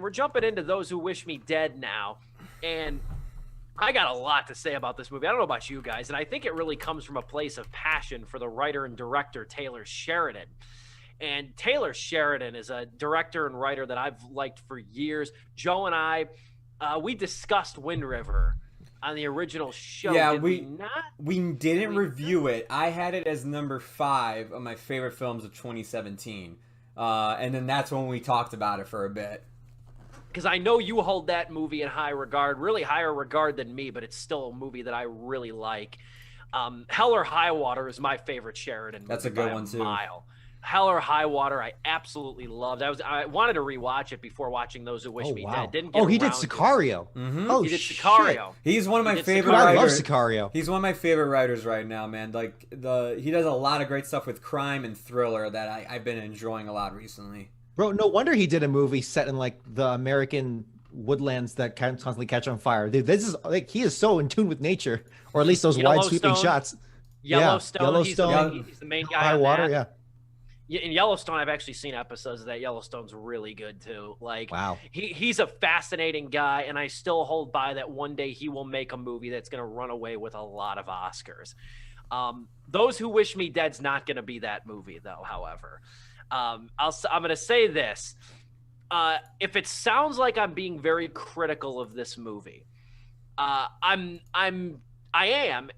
we're jumping into Those Who Wish Me Dead now. And I got a lot to say about this movie. I don't know about you guys, and I think it really comes from a place of passion for the writer and director Taylor Sheridan. And Taylor Sheridan is a director and writer that I've liked for years. Joe and I, we discussed Wind River on the original show. Yeah, Did we didn't review it. I had it as number 5 of my favorite films of 2017. And then that's when we talked about it for a bit. Because I know you hold that movie in high regard, really higher regard than me, but it's still a movie that I really like. Hell or High Water is my favorite Sheridan movie. That's a good one, too. Mile. Hell or High Water, I absolutely loved. I wanted to rewatch it before watching Those Who Wish Me Dead. Didn't get he did around to it. Sicario. Mm-hmm. Oh, He did Sicario. He's one of my favorite I love writers. Sicario. He's one of my favorite writers right now, man. Like he does a lot of great stuff with crime and thriller that I've been enjoying a lot recently. Bro, no wonder he did a movie set in like the American woodlands that constantly catch on fire. Dude, this is like he is so in tune with nature, or at least those wide sweeping shots. Yellowstone. He's the main guy. High Water, yeah. In Yellowstone, I've actually seen episodes of that. Yellowstone's really good too. Like, wow, he's a fascinating guy, and I still hold by that one day he will make a movie that's going to run away with a lot of Oscars. Those Who Wish Me Dead's not going to be that movie, though. However, I'm going to say this: if it sounds like I'm being very critical of this movie, I am,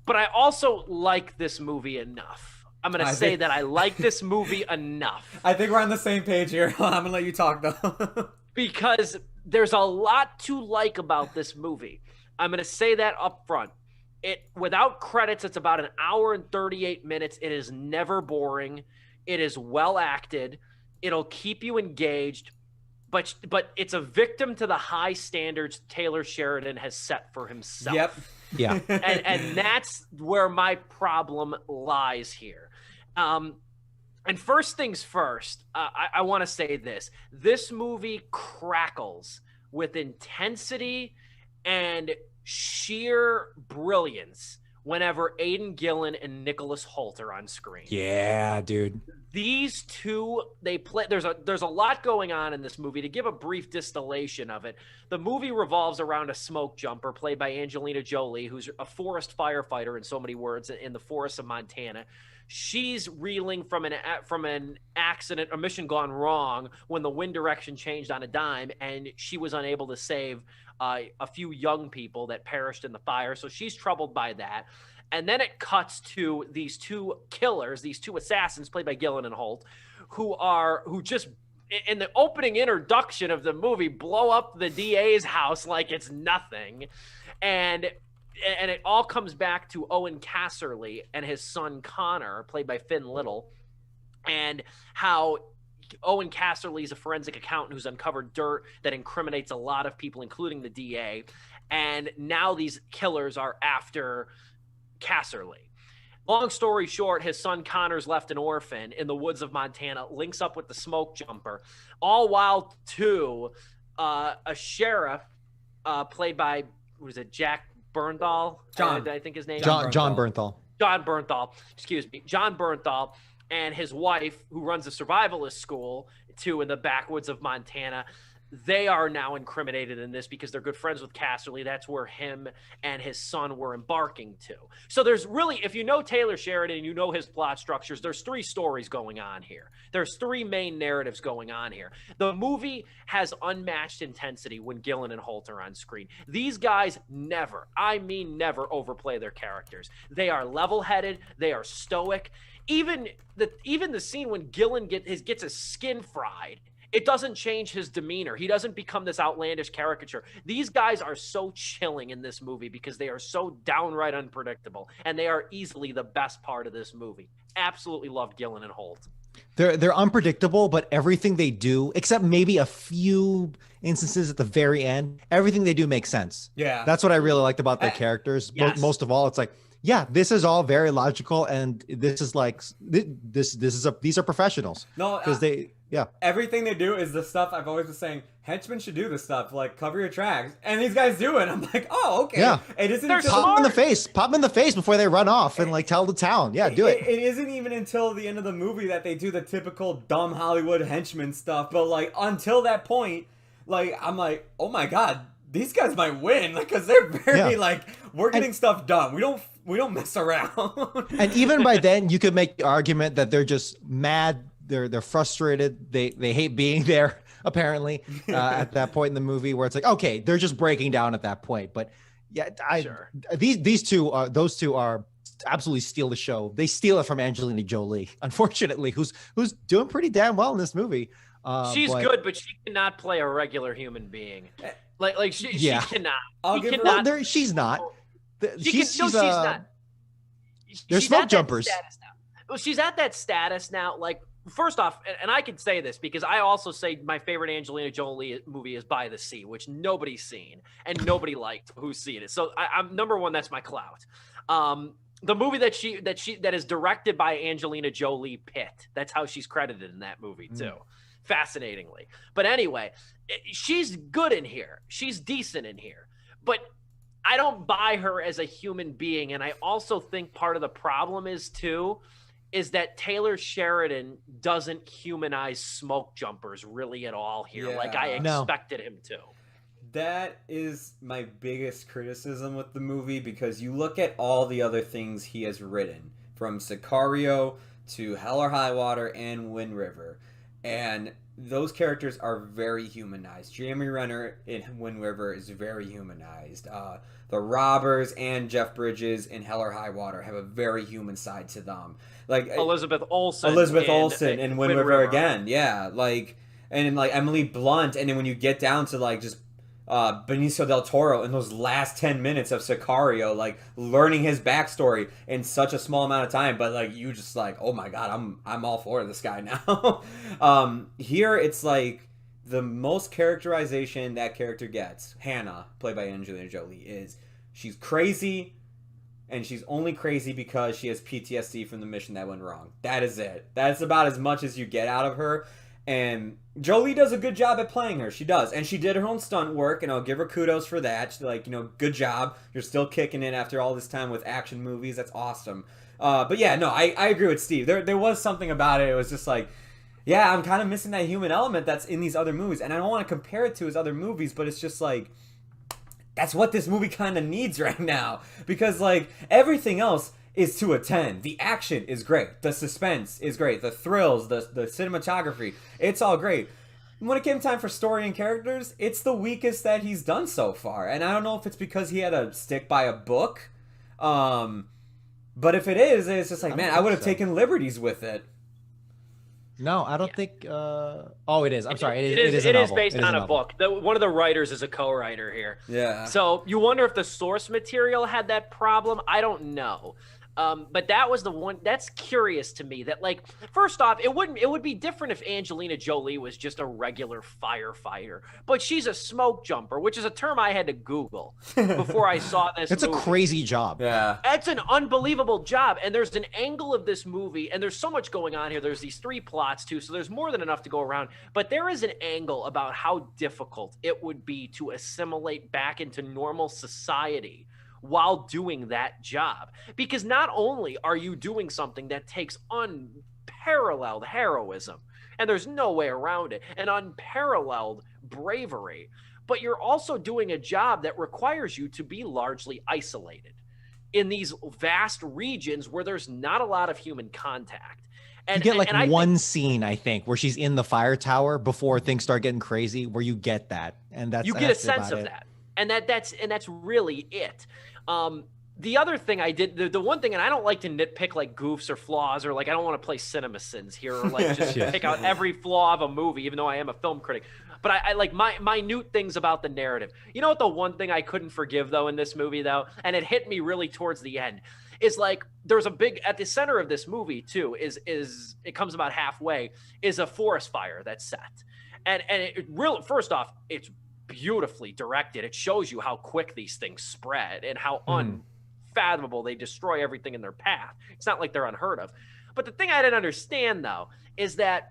but I also like this movie enough. I'm going to say that I like this movie enough. I think we're on the same page here. I'm going to let you talk, though. Because there's a lot to like about this movie. I'm going to say that up front. Without credits, it's about an hour and 38 minutes. It is never boring. It is well acted. It'll keep you engaged. But it's a victim to the high standards Taylor Sheridan has set for himself. Yep. Yeah. and that's where my problem lies here. And first things first, I want to say this. This movie crackles with intensity and sheer brilliance whenever Aidan Gillen and Nicholas Hoult are on screen. Yeah, dude. These two, they play. There's a lot going on in this movie. To give a brief distillation of it, the movie revolves around a smoke jumper played by Angelina Jolie, who's a forest firefighter in so many words in the forests of Montana. She's reeling from an accident, a mission gone wrong when the wind direction changed on a dime, and she was unable to save a few young people that perished in the fire. So she's troubled by that. And then it cuts to these two killers, these two assassins played by Gillen and Hoult, who just in the opening introduction of the movie blow up the DA's house like it's nothing. And it all comes back to Owen Casserly and his son Connor, played by Finn Little, and how Owen Casserly is a forensic accountant who's uncovered dirt that incriminates a lot of people, including the DA. And now these killers are after Casserly. Long story short, his son Connor's left an orphan in the woods of Montana, links up with the smoke jumper, all while a sheriff played by, Jack Bernthal? John. I think his name is John Bernthal. John Bernthal, excuse me. John Bernthal and his wife, who runs a survivalist school in the backwoods of Montana. They are now incriminated in this because they're good friends with Casserly. That's where him and his son were embarking to. So there's really, if you know Taylor Sheridan and you know his plot structures, there's 3 stories going on here. There's 3 main narratives going on here. The movie has unmatched intensity when Gillen and Hoult are on screen. These guys never overplay their characters. They are level-headed. They are stoic. Even the scene when Gillen gets his skin fried, it doesn't change his demeanor. He doesn't become this outlandish caricature. These guys are so chilling in this movie because they are so downright unpredictable, and they are easily the best part of this movie. Absolutely love Gillen and Hoult. They're unpredictable, but everything they do, except maybe a few instances at the very end, everything they do makes sense. Yeah. That's what I really liked about their characters. Yes. Most of all, it's like, yeah, this is all very logical, and this is like these are professionals. No, because everything they do is the stuff I've always been saying. Henchmen should do this stuff, like cover your tracks, and these guys do it. I'm like, oh, okay. Yeah, it isn't They're until pop them in the face before they run off and like tell the town. Yeah, do it. It isn't even until the end of the movie that they do the typical dumb Hollywood henchman stuff. But like until that point, like I'm like, oh my god, these guys might win because they're very like we're getting stuff done. We don't mess around. And even by then, you could make the argument that they're just mad. They're frustrated. They hate being there. Apparently, at that point in the movie, where it's like, okay, they're just breaking down at that point. But yeah, those two are absolutely steal the show. They steal it from Angelina Jolie, unfortunately, who's doing pretty damn well in this movie. She's good, but she cannot play a regular human being. Like she cannot. She's not. She's not. There's smoke jumpers. Well, she's at that status now. Like, first off, and I can say this because I also say my favorite Angelina Jolie movie is By the Sea, which nobody's seen and nobody liked who's seen it. So I'm number one. That's my clout. The movie that is directed by Angelina Jolie Pitt. That's how she's credited in that movie too. Fascinatingly. But anyway, she's good in here. She's decent in here. But I don't buy her as a human being. And I also think part of the problem is that Taylor Sheridan doesn't humanize smoke jumpers really at all here. Yeah. Like I expected him to. That is my biggest criticism with the movie, because you look at all the other things he has written, from Sicario to Hell or High Water and Wind River, and those characters are very humanized. Jeremy Renner in Wind River is very humanized. The robbers and Jeff Bridges in Hell or High Water have a very human side to them. Like Elizabeth Olsen in Wind River again, yeah. Like, and like Emily Blunt, and then when you get down to like just Benicio del Toro in those last 10 minutes of Sicario, like learning his backstory in such a small amount of time, but like you just like, oh my god, I'm all for this guy now. Here it's like the most characterization that character gets, Hannah, played by Angelina Jolie, is she's crazy, and she's only crazy because she has PTSD from the mission that went wrong. That is it. That's about as much as you get out of her. And Jolie does a good job at playing her. She does. And she did her own stunt work, and I'll give her kudos for that. She's like, good job. You're still kicking it after all this time with action movies. That's awesome. But yeah, no, I agree with Steve. There was something about it. It was just like, yeah, I'm kind of missing that human element that's in these other movies. And I don't want to compare it to his other movies, but it's just like, that's what this movie kind of needs right now. Because like everything else is to a 10. The action is great. The suspense is great. The thrills, the cinematography, it's all great. When it came time for story and characters, it's the weakest that he's done so far. And I don't know if it's because he had to stick by a book. But if it is, it's just like, man, I would have taken liberties with it. No, I don't think. Oh, it is. I'm sorry. It is based on a book. One of the writers is a co-writer here. Yeah. So you wonder if the source material had that problem. I don't know. But that was the one that's curious to me, that like, first off, it would be different if Angelina Jolie was just a regular firefighter, but she's a smoke jumper, which is a term I had to Google before I saw this. It's movie. A crazy job. Yeah. It's an unbelievable job. And there's an angle of this movie, and there's so much going on here. There's these 3 plots too. So there's more than enough to go around, but there is an angle about how difficult it would be to assimilate back into normal society while doing that job. Because not only are you doing something that takes unparalleled heroism, and there's no way around it, and unparalleled bravery, but you're also doing a job that requires you to be largely isolated in these vast regions where there's not a lot of human contact. And you get one scene, I think, where she's in the fire tower before things start getting crazy, where you get that, and that's you get a sense of that. And that's really it. The other thing I did, the one thing, and I don't like to nitpick like goofs or flaws, or like I don't want to play CinemaSins here, or like just pick out every flaw of a movie, even though I am a film critic. But I like minute things about the narrative. You know what the one thing I couldn't forgive though in this movie though, and it hit me really towards the end, is like there's a big, at the center of this movie too, is it comes about halfway, is a forest fire that's set, and it really, first off, it's beautifully directed. It shows you how quick these things spread and how unfathomable they destroy everything in their path. It's not like they're unheard of. But the thing I didn't understand though is that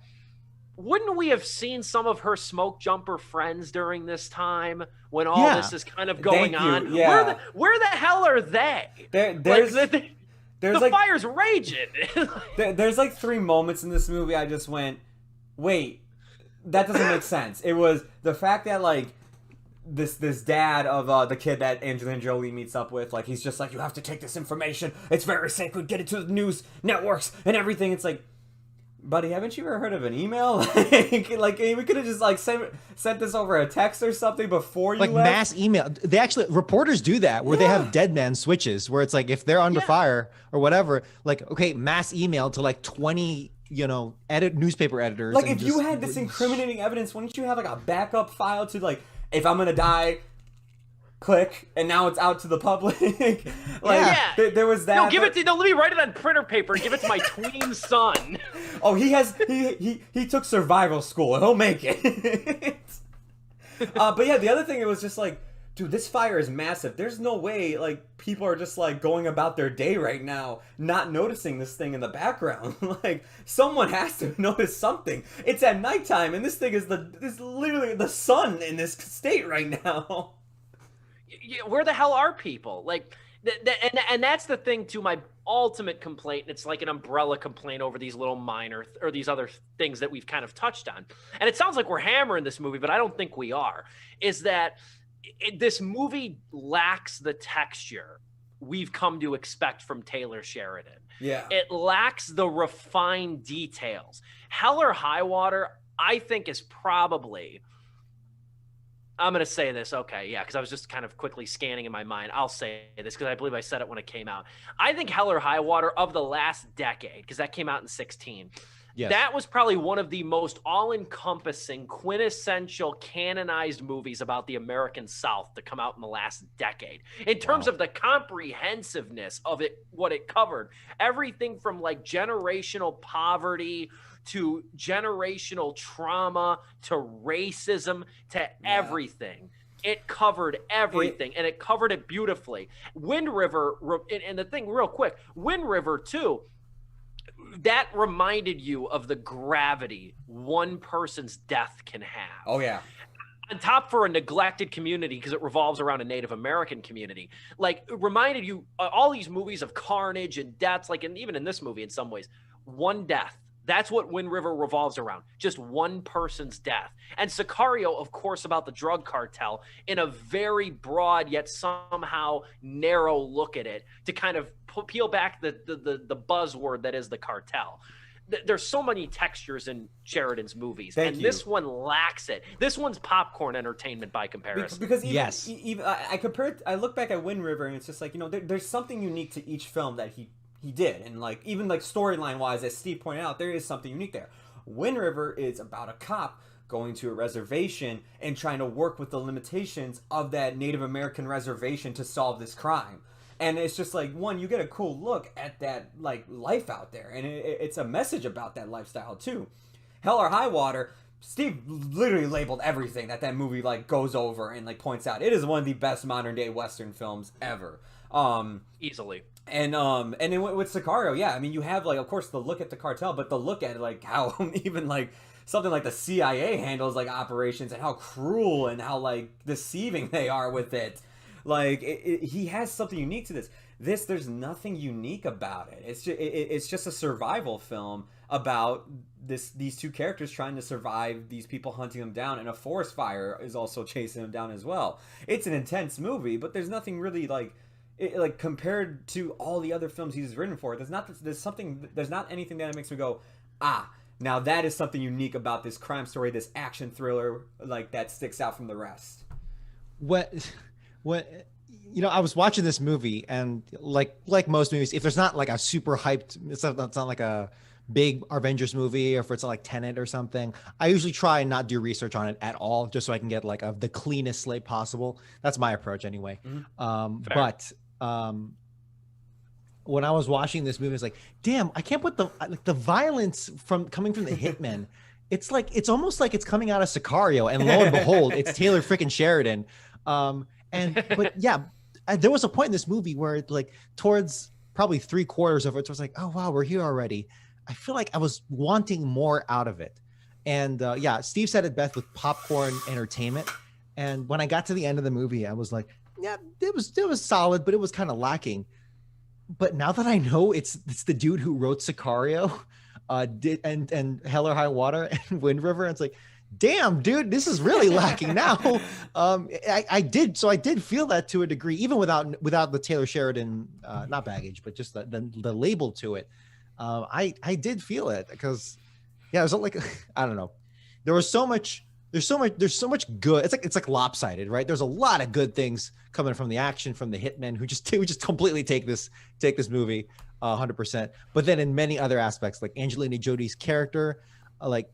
wouldn't we have seen some of her smoke jumper friends during this time when all this is kind of going on? Yeah. Where the hell are they? There's the fire's raging. There's like 3 moments in this movie I just went, wait, that doesn't make sense. It was the fact that like this dad of the kid that Angelina Jolie meets up with, like he's just like, you have to take this information. It's very sacred. Get it to the news networks and everything. It's like, buddy, haven't you ever heard of an email? like we could have just like sent this over a text or something before you like left. Mass email. They actually reporters do that where they have dead man switches where it's like if they're under fire or whatever, like okay, mass email to like 20 newspaper editors. Like if you had this incriminating evidence, wouldn't you have like a backup file to like, if I'm gonna die, click, and now it's out to the public? There was that. No, give it to. No, let me write it on printer paper and give it to my tween son. Oh, he took survival school. He'll make it. But yeah, the other thing, it was just like, dude, this fire is massive. There's no way like people are just like going about their day right now not noticing this thing in the background. Like someone has to notice something. It's at nighttime and this thing is literally the sun in this state right now. Where the hell are people? Like and that's the thing too, my ultimate complaint, and it's like an umbrella complaint over these little minor or these other things that we've kind of touched on. And it sounds like we're hammering this movie, but I don't think we are. Is that this movie lacks the texture we've come to expect from Taylor Sheridan. Yeah. It lacks the refined details. Hell or High Water, I think, is probably, I'm going to say this. Okay. Yeah. Cause I was just kind of quickly scanning in my mind. I'll say this because I believe I said it when it came out. I think Hell or High Water of the last decade, because that came out in 2016. Yes. That was probably one of the most all-encompassing, quintessential, canonized movies about the American South to come out in the last decade. In terms of the comprehensiveness of it, what it covered, everything from like generational poverty to generational trauma to racism to everything. It covered everything, and it covered it beautifully. Wind River, and the thing real quick, Wind River too, that reminded you of the gravity one person's death can have. Oh, yeah. On top for a neglected community, because it revolves around a Native American community. Like, it reminded you, all these movies of carnage and deaths, like, and even in this movie in some ways, one death. That's what Wind River revolves around. Just one person's death. And Sicario, of course, about the drug cartel in a very broad yet somehow narrow look at it to kind of peel back the buzzword that is the cartel. There's so many textures in Sheridan's movies, this one lacks it. This one's popcorn entertainment by comparison. Because even I look back at Wind River and it's just like, there's something unique to each film that he did, and like even like storyline wise, as Steve pointed out, there is something unique there. Wind River is about a cop going to a reservation and trying to work with the limitations of that Native American reservation to solve this crime. And it's just like, one, you get a cool look at that like life out there, and it's a message about that lifestyle too. Hell or High Water, Steve literally labeled everything that movie like goes over and like points out. It is one of the best modern day Western films ever. Easily. And then with Sicario, yeah, I mean, you have like, of course, the look at the cartel, but the look at like how even like something like the CIA handles like operations and how cruel and how like deceiving they are with it. Like he has something unique to this. There's nothing unique about it. It's just a survival film about these two characters trying to survive these people hunting them down, and a forest fire is also chasing them down as well. It's an intense movie, but there's nothing really like compared to all the other films he's written for. There's not anything that makes me go, now that is something unique about this crime story, this action thriller, like that sticks out from the rest. What I was watching this movie, and like most movies, if there's not like a super hyped, it's not like a big Avengers movie, or if it's like Tenet or something, I usually try and not do research on it at all, just so I can get like the cleanest slate possible. That's my approach anyway. But when I was watching this movie, I was like, damn, I can't put the violence coming from the hitmen. It's almost like it's coming out of Sicario, and lo and behold, it's Taylor freaking Sheridan. But yeah, there was a point in this movie where like towards probably 3/4 of it was like, oh wow, we're here already. I feel like I was wanting more out of it. And yeah, Steve said it best with popcorn entertainment. And when I got to the end of the movie, I was like, yeah, it was solid, but it was kind of lacking. But now that I know it's the dude who wrote Sicario, and Hell or High Water and Wind River, it's like, damn, dude, this is really lacking now. I did feel that to a degree, even without the Taylor Sheridan, not baggage, but just the label to it. I did feel it because, yeah, it was like, I don't know. There's so much good. It's like lopsided, right? There's a lot of good things coming from the action, from the hitmen who just completely take this movie 100%. But then in many other aspects, like Angelina Jolie's character, like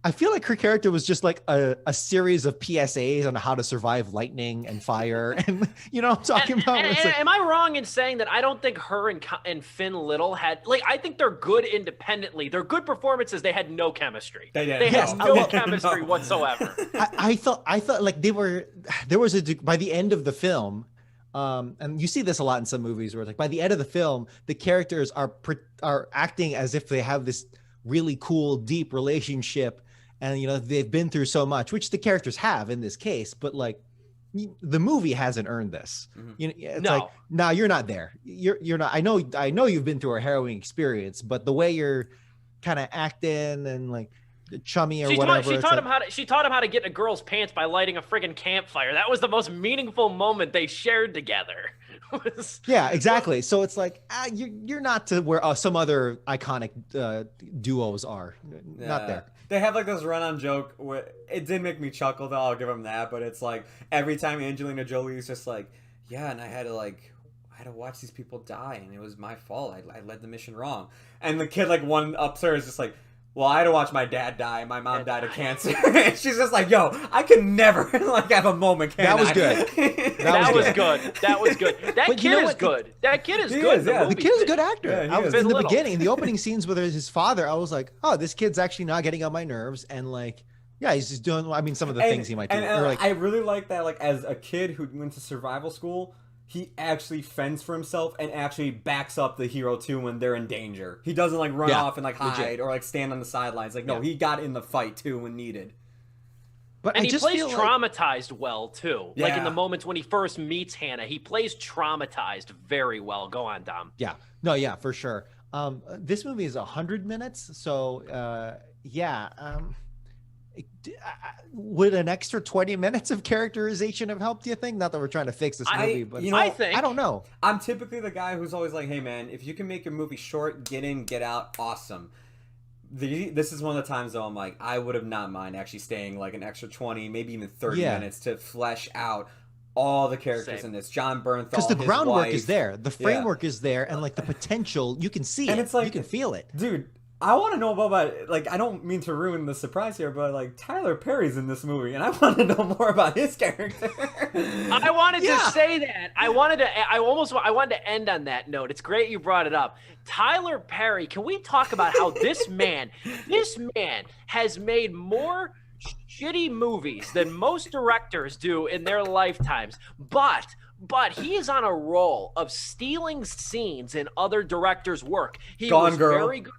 I feel like her character was just like a series of PSAs on how to survive lightning and fire, and you know what I'm talking about. Am I wrong in saying that I don't think her and Finn Little had, like, I think they're good independently. They're good performances. They had no chemistry. They had no chemistry whatsoever. I thought like there was by the end of the film. And you see this a lot in some movies where, like, by the end of the film, the characters are acting as if they have this really cool, deep relationship, and you know they've been through so much, which the characters have in this case. But like, the movie hasn't earned this. Mm-hmm. You know, it's like, no, you're not there. You're not. I know you've been through a harrowing experience, but the way you're kind of acting and like chummy or whatever. She taught him how to get in a girl's pants by lighting a friggin' campfire. That was the most meaningful moment they shared together. Yeah, exactly. So it's like you're not to where some other iconic duos are. Not there. They have like this run-on joke where it did make me chuckle, though. I'll give them that. But it's like every time Angelina Jolie is just like, yeah, and I had to watch these people die, and it was my fault. I led the mission wrong. And the kid, like, one upstairs is just like, well, I had to watch my dad die. My mom died of cancer. And she's just like, yo, I could never like have a moment. That was good. That was good. That kid is good. That kid is good. The kid is a good actor. Yeah, I was in the beginning, in the opening scenes with his father, I was like, oh, this kid's actually not getting on my nerves. And like, yeah, he's just doing, I mean, some of the things he might do. And like, I really like that, like, as a kid who went to survival school, he actually fends for himself and actually backs up the hero too when they're in danger. He doesn't like run off and like hide legit. Or like stand on the sidelines. Like, no, he got in the fight too when needed. And he plays traumatized well too. Yeah. Like in the moments when he first meets Hannah, he plays traumatized very well. Go on, Dom. Yeah. No, yeah, for sure. This movie is 100 minutes. So would an extra 20 minutes of characterization have helped, do you think? Not that we're trying to fix this movie, but I don't know. I'm typically the guy who's always like, hey man, if you can make your movie short, get in, get out, awesome. This is one of the times though I'm like, I would have not mind actually staying like an extra 20, maybe even 30 minutes to flesh out all the characters in this. John Bernthal, because the groundwork is there, the framework is there, and like the potential, you can see and it's like, you can feel it, dude. I want to know about, like, I don't mean to ruin the surprise here, but, like, Tyler Perry's in this movie, and I want to know more about his character. I wanted to say that. I wanted to end on that note. It's great you brought it up. Tyler Perry, can we talk about how this man has made more shitty movies than most directors do in their lifetimes, but he is on a roll of stealing scenes in other directors' work. He was very good.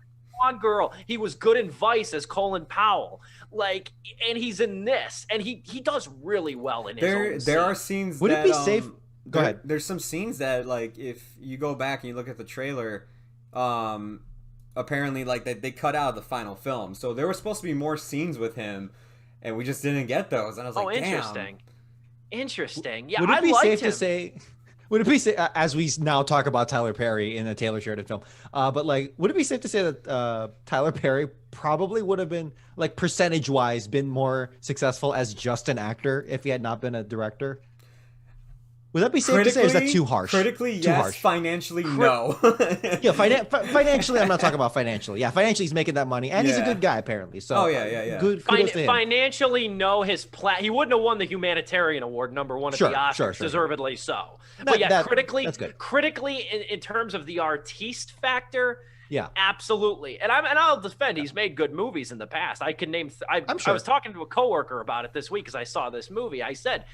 Girl, he was good in Vice as Colin Powell, like, and he's in this, and he does really well in his there are scenes. Would it be safe? Go ahead. There's some scenes that, like, if you go back and you look at the trailer, apparently, like, they cut out of the final film, so there were supposed to be more scenes with him, and we just didn't get those. And I was like, interesting. Yeah, would it be safe to say? Would it be as we now talk about Tyler Perry in a Taylor Sheridan film, but like, would it be safe to say that Tyler Perry probably would have been, like, percentage-wise, been more successful as just an actor if he had not been a director? Would that be safe to say? Or is that too harsh? Critically, yes. Financially, no. Yeah, financially, I'm not talking about financially. Yeah, financially, he's making that money, and he's a good guy apparently. So, good. Financially, no. He wouldn't have won the humanitarian award #1 at the Oscars, deservedly so. But yeah, critically, in terms of the artiste factor. Yeah, absolutely. And I'll defend. He's made good movies in the past. I can name. I was talking to a coworker about it this week because I saw this movie. I said,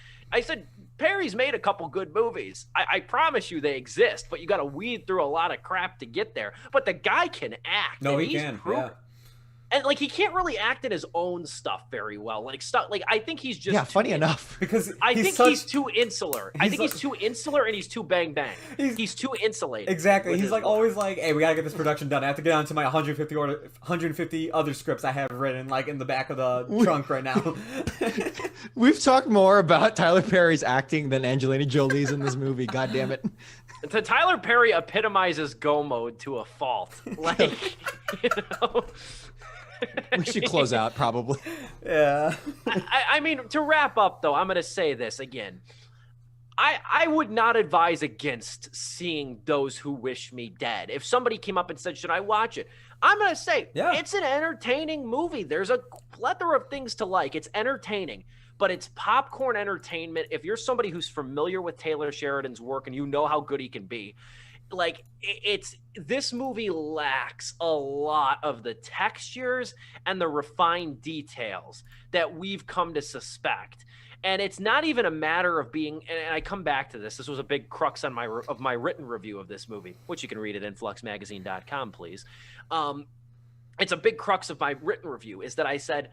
Perry's made a couple good movies. I promise you they exist, but you got to weed through a lot of crap to get there. But the guy can act. No, he can. Yeah. And like he can't really act in his own stuff very well. Like stuff like I think he's just funny enough because he's too insular. I think he's too insular and he's too bang bang. He's too insulated. Exactly. He's like always like, hey, we gotta get this production done. I have to get onto my 150 other scripts I have written like in the back of the trunk right now. We've talked more about Tyler Perry's acting than Angelina Jolie's in this movie. God damn it. Tyler Perry epitomizes go mode to a fault. Like, you know. We should close out, probably. Yeah. I mean, to wrap up, though, I'm going to say this again. I would not advise against seeing Those Who Wish Me Dead. If somebody came up and said, should I watch it? I'm going to say, It's an entertaining movie. There's a plethora of things to like. It's entertaining, but it's popcorn entertainment. If you're somebody who's familiar with Taylor Sheridan's work and you know how good he can be, like this movie lacks a lot of the textures and the refined details that we've come to suspect. And it's not even a matter of being, and I come back to this. This was a big crux on my written review of this movie, which you can read at influxmagazine.com, please. It's a big crux of my written review is that I said,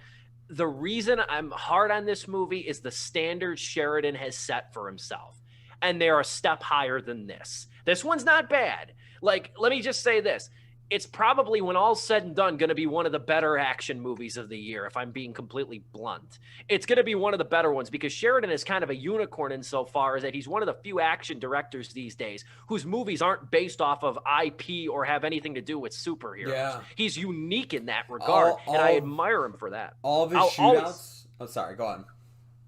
the reason I'm hard on this movie is the standard Sheridan has set for himself. And they're a step higher than this. This one's not bad. Like, let me just say this. It's probably, when all's said and done, going to be one of the better action movies of the year, if I'm being completely blunt. It's going to be one of the better ones because Sheridan is kind of a unicorn insofar as that he's one of the few action directors these days whose movies aren't based off of IP or have anything to do with superheroes. Yeah. He's unique in that regard, and I admire him for that. All of his shootouts... Oh, sorry. Go on.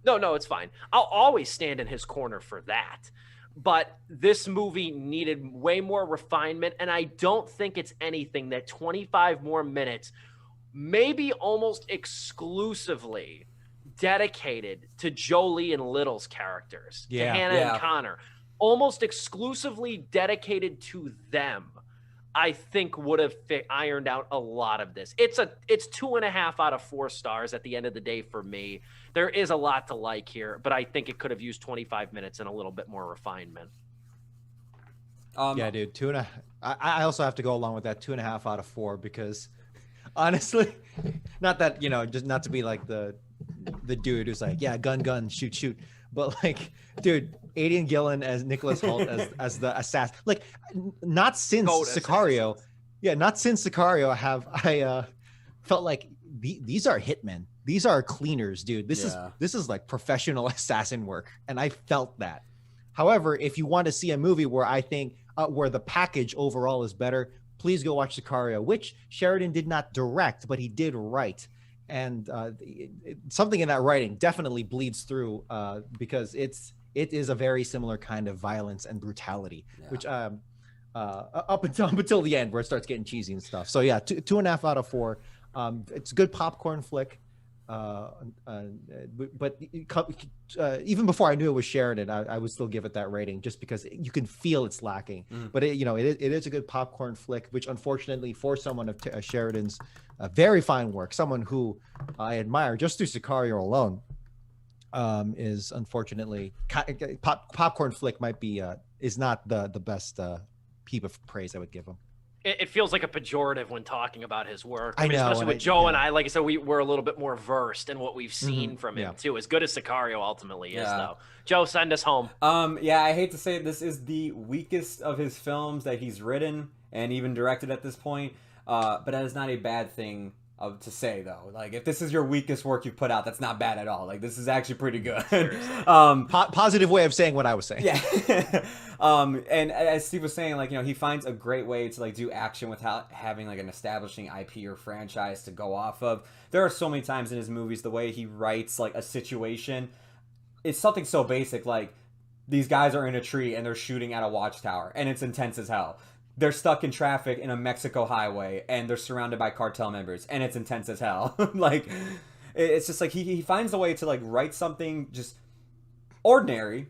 No, it's fine. I'll always stand in his corner for that. But this movie needed way more refinement, and I don't think it's anything that 25 more minutes, maybe almost exclusively dedicated to Jolie and Little's characters, to Hannah and Connor, almost exclusively dedicated to them, I think would have ironed out a lot of this. It's 2.5 out of 4 stars at the end of the day for me. There is a lot to like here, but I think it could have used 25 minutes and a little bit more refinement. Yeah, dude, 2.5. I also have to go along with that 2.5 out of 4 because honestly, not that, just not to be like the dude who's like, yeah, gun, shoot, but like, dude, Aidan Gillen as Nicholas Hoult as the assassin. Like, not since Sicario. Yeah, not since Sicario have I felt like these are hitmen. These are cleaners, dude. This is like professional assassin work, and I felt that. However, if you want to see a movie where I think where the package overall is better, please go watch Sicario, which Sheridan did not direct, but he did write. And something in that writing definitely bleeds through because it is a very similar kind of violence and brutality, which up until the end where it starts getting cheesy and stuff. So yeah, 2.5 out of 4. It's a good popcorn flick. But even before I knew it was Sheridan, I would still give it that rating just because you can feel it's lacking. But it is a good popcorn flick, which unfortunately for someone of Sheridan's very fine work, someone who I admire just through Sicario alone, is unfortunately popcorn flick might be is not the best heap of praise I would give him. It feels like a pejorative when talking about his work. I mean, especially with Joe and I, like I said, we're a little bit more versed in what we've seen from him too. As good as Sicario ultimately is, though. Joe, send us home. I hate to say it, this is the weakest of his films that he's written and even directed at this point. But that is not a bad thing to say, though. Like, if this is your weakest work you've put out, that's not bad at all. Like, this is actually pretty good. Positive way of saying what I was saying. Yeah. And as Steve was saying, like, he finds a great way to like do action without having like an establishing IP or franchise to go off of. There are so many times in his movies the way he writes like a situation, it's something so basic like these guys are in a tree and they're shooting at a watchtower and it's intense as hell. They're stuck in traffic in a Mexico highway and they're surrounded by cartel members and it's intense as hell. Like, it's just like he finds a way to like write something just ordinary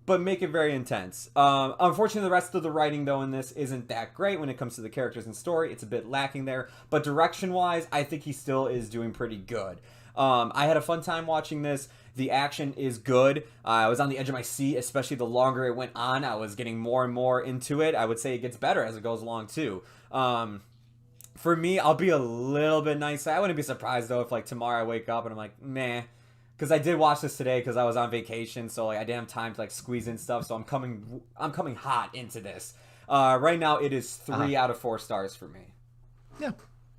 but make it very intense. Unfortunately, the rest of the writing, though, in this isn't that great when it comes to the characters and story. It's a bit lacking there. But direction-wise, I think he still is doing pretty good. I had a fun time watching this. The action is good. I was on the edge of my seat, especially the longer it went on. I was getting more and more into it. I would say it gets better as it goes along, too. For me, I'll be a little bit nicer. I wouldn't be surprised though if like tomorrow I wake up and I'm like, meh. Because I did watch this today because I was on vacation, so like I didn't have time to like squeeze in stuff. So I'm coming hot into this. Right now it is 3 out of 4 stars for me. Yeah,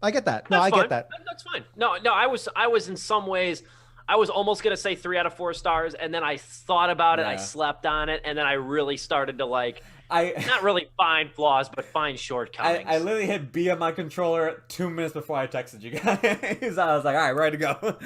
I get that. No, I get that. That's fine. No, I was in some ways, I was almost gonna say 3 out of 4 stars, and then I thought about it, I slept on it, and then I really started to like. Not really find flaws, but find shortcomings. I literally hit B on my controller 2 minutes before I texted you guys. I was like, all right, ready to go.